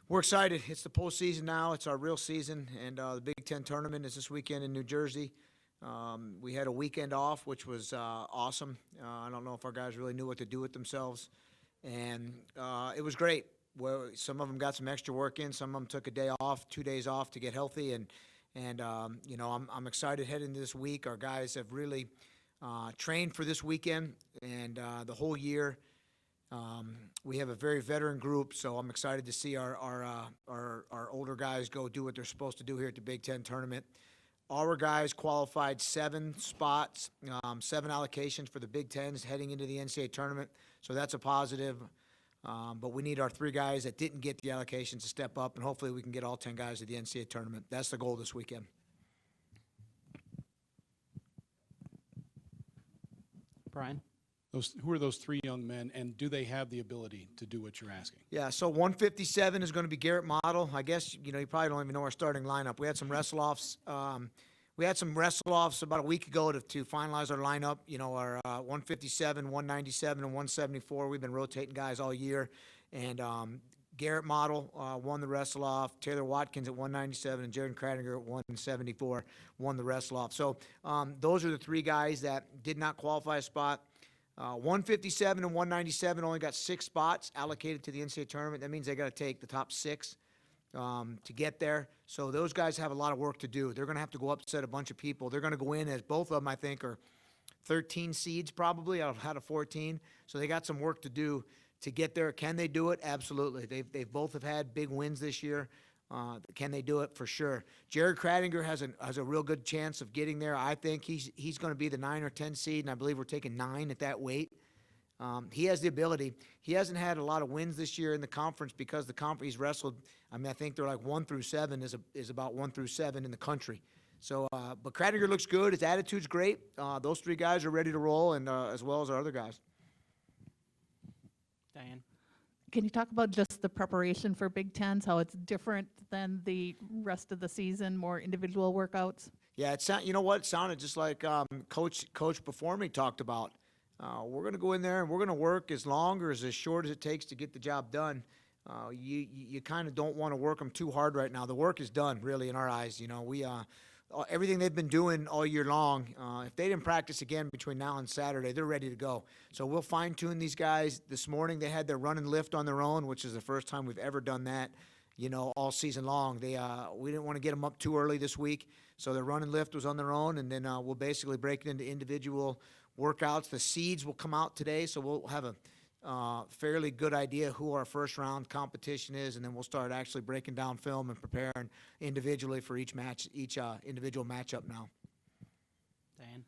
We're excited. It's the postseason now. It's our real season, and the Big Ten tournament is this weekend in New Jersey. We had a weekend off, which was awesome. I don't know if our guys really knew what to do with themselves, and it was great. Well, some of them got some extra work in. Some of them took a day off, 2 days off to get healthy, and you know, I'm excited heading into this week. Our guys have really trained for this weekend and the whole year. We have a very veteran group, so I'm excited to see our older guys go do what they're supposed to do here at the Big Ten tournament. Our guys qualified 7 spots, 7 allocations for the Big Tens heading into the NCAA tournament, so that's a positive. But we need our 3 guys that didn't get the allocations to step up, and hopefully we can get all 10 guys to the NCAA tournament. That's the goal this weekend. Brian? Who are those 3 young men, and do they have the ability to do what you're asking? Yeah, so 157 is going to be Garrett Model. I guess, you know, you probably don't even know our starting lineup. We had some wrestle-offs. About a week ago to finalize our lineup. You know, our 157, 197, and 174. We've been rotating guys all year. And Garrett Model won the wrestle-off. Taylor Watkins at 197 and Jared Kradinger at 174 won the wrestle-off. So those are the 3 guys that did not qualify a spot. 157 and 197 only got 6 spots allocated to the NCAA tournament. That means they got to take the top 6 to get there. So those guys have a lot of work to do. They're going to have to go upset a bunch of people. They're going to go in as both of them, I think, are 13 seeds probably out of 14. So they got some work to do to get there. Can they do it? Absolutely. They've both have had big wins this year. Can they do it? For sure. Jared Kradinger has a real good chance of getting there. I think he's going to be the 9 or 10 seed, and I believe we're taking 9 at that weight. He has the ability. He hasn't had a lot of wins this year in the conference because the conference he's wrestled. I mean, I think they're like 1 through 7 is about 1 through 7 in the country. So, but Kradinger looks good. His attitude's great. Those 3 guys are ready to roll, and as well as our other guys. Diane? Can you talk about just the preparation for Big Tens, how it's different than the rest of the season, more individual workouts? Yeah, you know what? It sounded just like Coach before me talked about. We're going to go in there and we're going to work as long or as short as it takes to get the job done. You kind of don't want to work them too hard right now. The work is done, really, in our eyes. You know, we everything they've been doing all year long, if they didn't practice again between now and Saturday, they're ready to go. So we'll fine-tune these guys. This morning they had their run and lift on their own, which is the first time we've ever done that, you know, all season long. We didn't want to get them up too early this week, so their run and lift was on their own, and then we'll basically break it into individual workouts. The seeds will come out today, so we'll have a fairly good idea who our first round competition is, and then we'll start actually breaking down film and preparing individually for each match, each individual matchup now. Diane?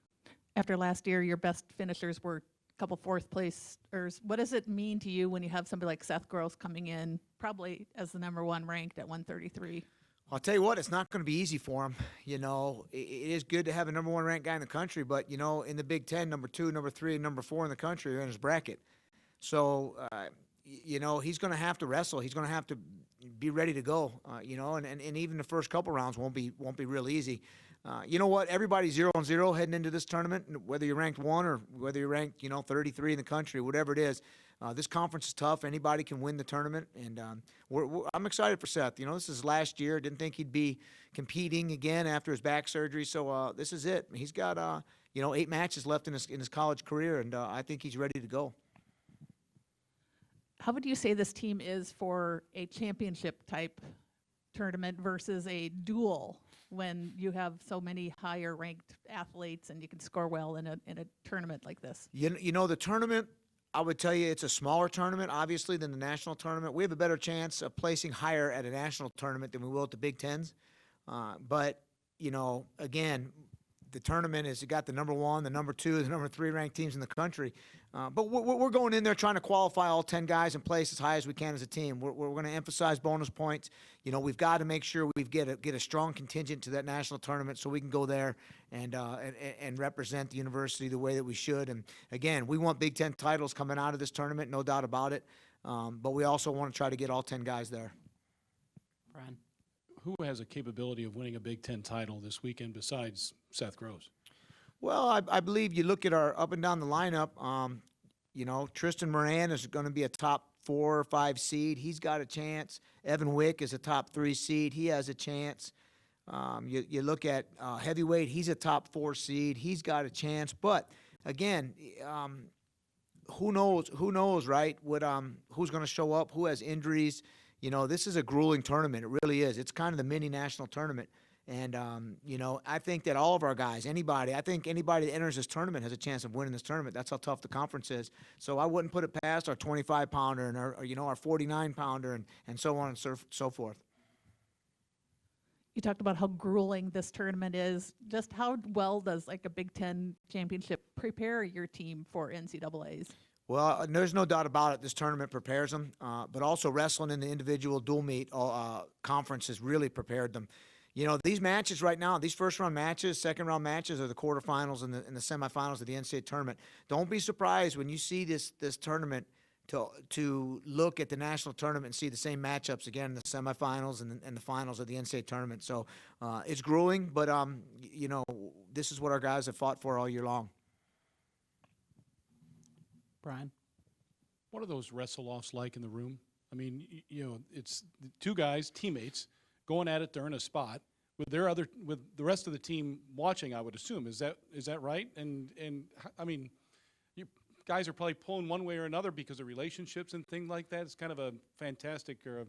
After last year, your best finishers were a couple 4th placers. What does it mean to you when you have somebody like Seth Gross coming in, probably as the #1 ranked at 133? I'll tell you what, it's not going to be easy for him. You know, it is good to have a #1 ranked guy in the country, but, you know, in the Big Ten, #2, #3, and #4 in the country are in his bracket. So, you know, he's going to have to wrestle. He's going to have to be ready to go, you know, and even the first couple rounds won't be real easy. You know what? Everybody's 0-0 heading into this tournament, whether you're ranked 1 or whether you're ranked, you know, 33 in the country, whatever it is. This conference is tough. Anybody can win the tournament, and I'm excited for Seth. You know, this is last year. Didn't think he'd be competing again after his back surgery, so this is it. He's got, you know, 8 matches left in his college career, and I think he's ready to go. How would you say this team is for a championship-type tournament versus a duel when you have so many higher-ranked athletes and you can score well in a tournament like this? You know, the tournament, I would tell you it's a smaller tournament, obviously, than the national tournament. We have a better chance of placing higher at a national tournament than we will at the Big Tens. But, you know, again, the tournament has got the #1, the #2, the #3 ranked teams in the country. But we're going in there trying to qualify all 10 guys and place as high as we can as a team. We're going to emphasize bonus points. You know, we've got to make sure we get a strong contingent to that national tournament so we can go there and represent the university the way that we should. And, again, we want Big Ten titles coming out of this tournament, no doubt about it. But we also want to try to get all 10 guys there. Brian? Who has a capability of winning a Big Ten title this weekend besides Seth Gross? Well, I believe you look at our up and down the lineup, you know, Tristan Moran is going to be a top 4 or 5 seed. He's got a chance. Evan Wick is a top 3 seed. He has a chance. You look at heavyweight. He's a top 4 seed. He's got a chance. But again, who knows? Who knows, right? Who's going to show up? Who has injuries? You know, this is a grueling tournament. It really is. It's kind of the mini national tournament. And, you know, I think that all of our guys, I think anybody that enters this tournament has a chance of winning this tournament. That's how tough the conference is. So I wouldn't put it past our 25-pounder and our, you know, our 49-pounder and so on and so forth. You talked about how grueling this tournament is. Just how well does like a Big Ten championship prepare your team for NCAAs? Well, there's no doubt about it. This tournament prepares them, but also wrestling in the individual dual meet conference has really prepared them. You know, these matches right now, these first-round matches, second-round matches are the quarterfinals and the semifinals of the NCAA tournament. Don't be surprised when you see this tournament to look at the national tournament and see the same matchups again in the semifinals and the finals of the NCAA tournament. So it's grueling, but, you know, this is what our guys have fought for all year long. Brian? What are those wrestle-offs like in the room? I mean, you know, it's the 2 guys, teammates, going at it. They're in a spot with the rest of the team watching, I would assume. Is that right? And I mean, you guys are probably pulling one way or another because of relationships and things like that. It's kind of a fantastic or a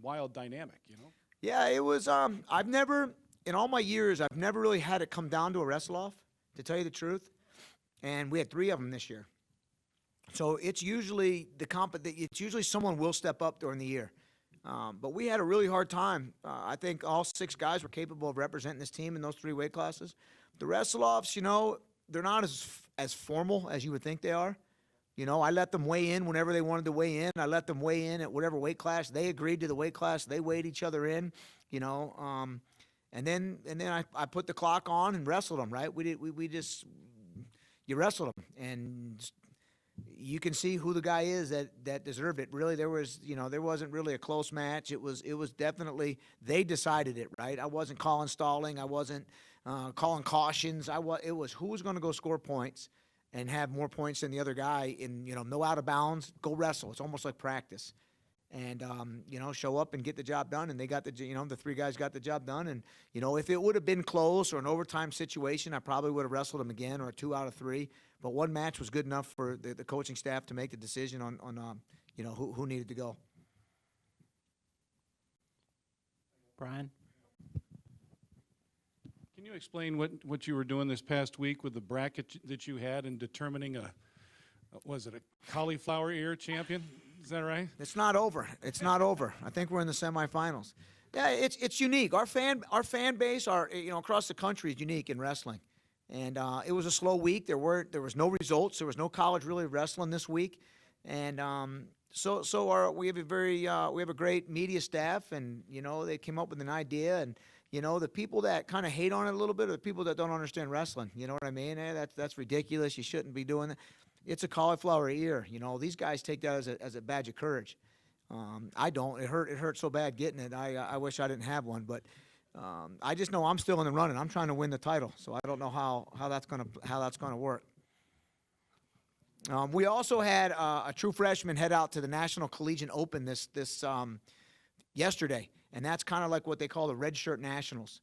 wild dynamic, you know? Yeah, it was, I've never, in all my years, I've never really had it come down to a wrestle-off, to tell you the truth. And we had 3 of them this year. So it's usually it's usually someone will step up during the year. But we had a really hard time. I think all 6 guys were capable of representing this team in those 3 weight classes. The wrestle-offs, you know, they're not as formal as you would think they are. You know, I let them weigh in whenever they wanted to weigh in. I let them weigh in at whatever weight class. They agreed to the weight class. They weighed each other in, you know. And then I put the clock on and wrestled them, right? We just you wrestled them. And you can see who the guy is that deserved it. Really, there wasn't really a close match. It was definitely, they decided it, right? I wasn't calling stalling. I wasn't calling cautions. It was who was going to go score points and have more points than the other guy in, you know, no out of bounds, go wrestle. It's almost like practice. And, you know, show up and get the job done. And they got the 3 guys got the job done. And, you know, if it would have been close or an overtime situation, I probably would have wrestled them again, or a 2 out of 3. But one match was good enough for the coaching staff to make the decision on you know, who needed to go. Brian? Can you explain what you were doing this past week with the bracket that you had in determining was it a cauliflower ear champion? Is that right? It's not over. It's not over. I think we're in the semifinals. Yeah, it's unique. Our fan base, you know, across the country is unique in wrestling. And it was a slow week. There was no results. There was no college really wrestling this week. And we have a great media staff, and you know, they came up with an idea. And you know, the people that kind of hate on it a little bit are the people that don't understand wrestling. You know what I mean? That's ridiculous. You shouldn't be doing that. It's a cauliflower ear. You know, these guys take that as a badge of courage. I don't. It hurt so bad getting it. I wish I didn't have one, but I just know I'm still in the running. I'm trying to win the title, so I don't know how that's gonna work. We also had a true freshman head out to the National Collegiate Open this yesterday, and that's kind of like what they call the Red Shirt Nationals.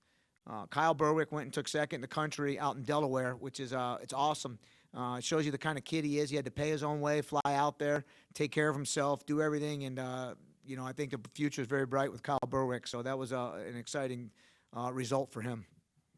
Kyle Berwick went and took second in the country out in Delaware, which is it's awesome. It shows you the kind of kid he is. He had to pay his own way, fly out there, take care of himself, do everything, and you know, I think the future is very bright with Kyle Berwick. So that was an exciting result for him.